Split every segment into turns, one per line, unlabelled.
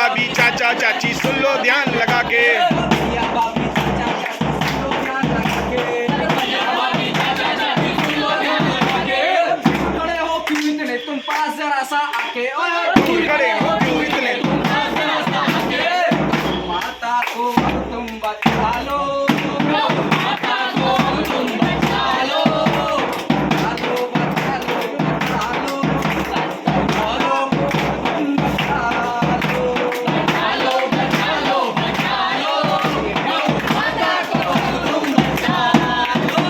भाभी चाचा चाची सुन लो ध्यान लगा के।
भैया भाभी चाचा चाची सुन लो ध्यान लगा के। भैया भाभी चाचा चाची सुन लो ध्यान लगा के। खड़े हो क्यों इतने तुम पास जरा सा आके।
खड़े हो क्यों इतने
तुम पास जरा सा आके। माता को तुम बचा लो। माता को तुम बचा लो। बचा लो बचा लो बचा लो। बोलो तुम बचा लो। बचा लो बचा लो बचा लो। माता को तुम बचा लो।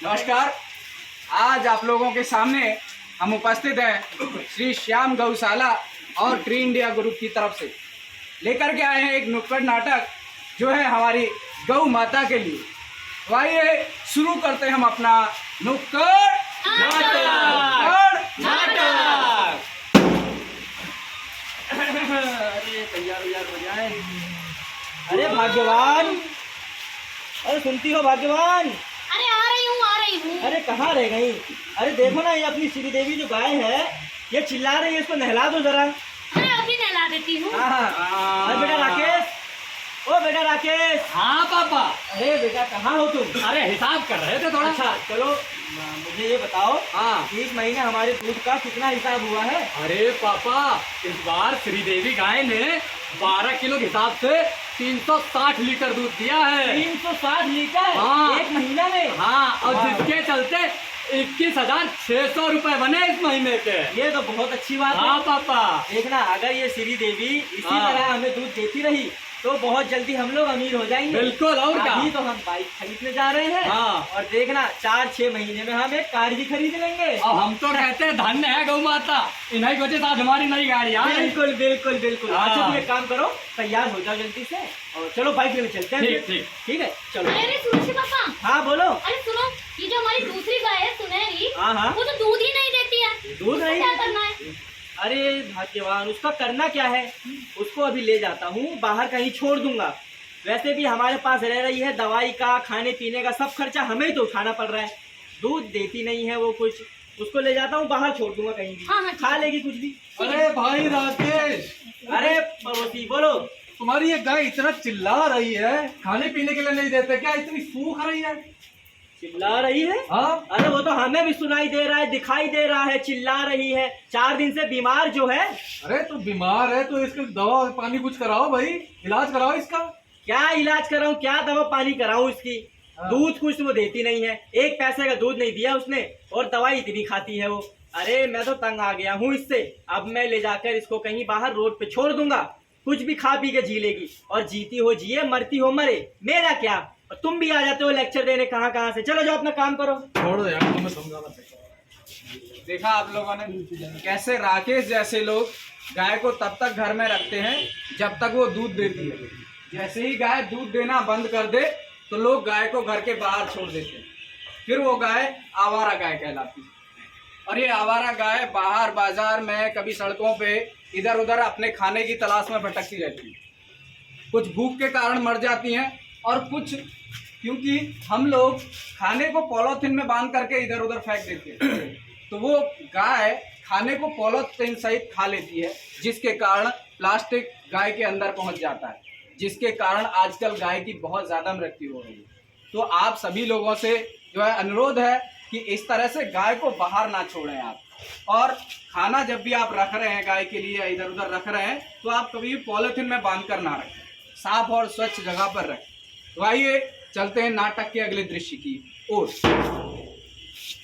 नमस्कार, आज आप लोगों के सामने हम उपस्थित हैं श्री श्याम गौशाला और ट्री इंडिया ग्रुप की तरफ से लेकर के आए हैं एक नुक्कड़ नाटक जो है हमारी गौ माता के लिए। तो आइए शुरू करते हैं हम अपना नुक्कड़ नाटक। अरे तैयार हो जाए।
अरे भाग्यवान, अरे सुनती हो भाग्यवान?
अरे आ रही हूँ
अरे कहाँ रह गई? अरे देखो ना, ये अपनी श्री देवी जो गाय है ये चिल्ला रही है, इसको नहला दो जरा।
अरे अभी नहला देती हूँ।
हाँ। अरे बेटा राकेश, ओ बेटा राकेश।
हाँ पापा।
अरे बेटा कहाँ हो तुम?
अरे हिसाब कर रहे थे थोड़ा।
अच्छा चलो मुझे ये बताओ,
हाँ।
इस महीने हमारे दूध का कितना हिसाब हुआ है?
अरे पापा, इस बार श्रीदेवी गाय ने 12 किलो के हिसाब से 360 लीटर दूध दिया है।
360 लीटर
हाँ।
एक महीना में?
हाँ, और
वाह।
जिसके चलते 21,600 रुपए बने इस महीने के।
ये तो बहुत अच्छी बात है।
हाँ पापा।
देखना, अगर ये श्री देवी इसी
हाँ।
तरह हमें दूध देती रही तो बहुत जल्दी हम लोग अमीर हो जाएंगे।
बिल्कुल, और क्या।
अभी तो हम बाइक खरीदने जा रहे हैं।
हाँ।
और देखना 4-6 महीने में हम एक कार भी खरीद लेंगे।
अब हम तो कहते हैं धन्य है गौ माता, इन्हीं की वजह से आज हमारी नई गाड़ी आ गई।
बिल्कुल बिल्कुल बिल्कुल।
हाँ।
अच्छा तुम एक काम करो, तैयार हो जाओ जल्दी से और चलो बाइक लेने चलते हैं।
ठीक, ठीक।
ठीक है चलो।
अरे सुनो पापा।
हाँ बोलो।
अरे सुनो, ये जो हमारी दूसरी गाय है सुनहरी,
हाँ हाँ।
वो तो दूध ही नहीं देती है।
दूध
उसको
नहीं
क्या
देती?
करना है?
अरे भाग्यवान, उसका करना क्या है? उसको अभी ले जाता हूँ, बाहर कहीं छोड़ दूंगा। वैसे भी हमारे पास रह रही है, दवाई का खाने पीने का सब खर्चा हमें ही तो उठाना पड़ रहा है। दूध देती नहीं है वो कुछ, उसको ले जाता हूँ बाहर छोड़ दूंगा कहीं भी।
हाँ, हाँ,
खा लेगी कुछ भी।
अरे भाई राकेश,
अरे पड़ोसी बोलो।
तुम्हारी ये गाय इतना चिल्ला रही है, खाने पीने के लिए नहीं देते क्या? इतनी सूख रही है।
चिल्ला रही है?
हाँ।
अरे वो तो हमें भी सुनाई दे रहा है, दिखाई दे रहा है, चिल्ला रही है। 4 दिन से बीमार जो है।
अरे तो बीमार है तो इसके दवा पानी कुछ कराओ भाई, इलाज कराओ इसका।
क्या इलाज कराऊं, क्या दवा पानी कराऊं इसकी?
हाँ।
दूध कुछ वो देती नहीं है, 1 पैसे का दूध नहीं दिया उसने, और दवाई इतनी खाती है वो। अरे मैं तो तंग आ गया हूँ इससे। अब मैं ले जाकर इसको कहीं बाहर रोड पे छोड़ दूंगा, कुछ भी खा पी के जी लेगी, और जीती हो जिए, मरती हो मरे, मेरा क्या। और तुम भी आ जाते हो लेक्चर देने कहाँ कहाँ से। चलो जाओ अपना काम करो।
छोड़ दो यार, तुम्हें समझाना पड़ेगा। देखा आप लोगों ने कैसे राकेश जैसे लोग गाय को तब तक घर में रखते हैं जब तक वो दूध देती है। जैसे ही गाय दूध देना बंद कर दे तो लोग गाय को घर के बाहर छोड़ देते हैं, फिर वो गाय आवारा गाय कहलाती है। और ये आवारा गाय बाहर बाजार में, कभी सड़कों पे इधर उधर अपने खाने की तलाश में भटकती रहती है। कुछ भूख के कारण मर जाती हैं, और कुछ क्योंकि हम लोग खाने को पॉलीथिन में बांध करके इधर उधर फेंक देते हैं, तो वो गाय खाने को पॉलीथिन सहित खा लेती है, जिसके कारण प्लास्टिक गाय के अंदर पहुंच जाता है, जिसके कारण आजकल गाय की बहुत ज़्यादा मृत्यु हो रही है। तो आप सभी लोगों से जो है अनुरोध है कि इस तरह से गाय को बाहर ना छोड़ें आप। और खाना जब भी आप रख रहे हैं गाय के लिए, इधर उधर रख रहे हैं, तो आप कभी भी पॉलीथिन में बांध कर ना रखें, साफ और स्वच्छ जगह पर रखें। तो आइए चलते हैं नाटक के अगले दृश्य की ओर।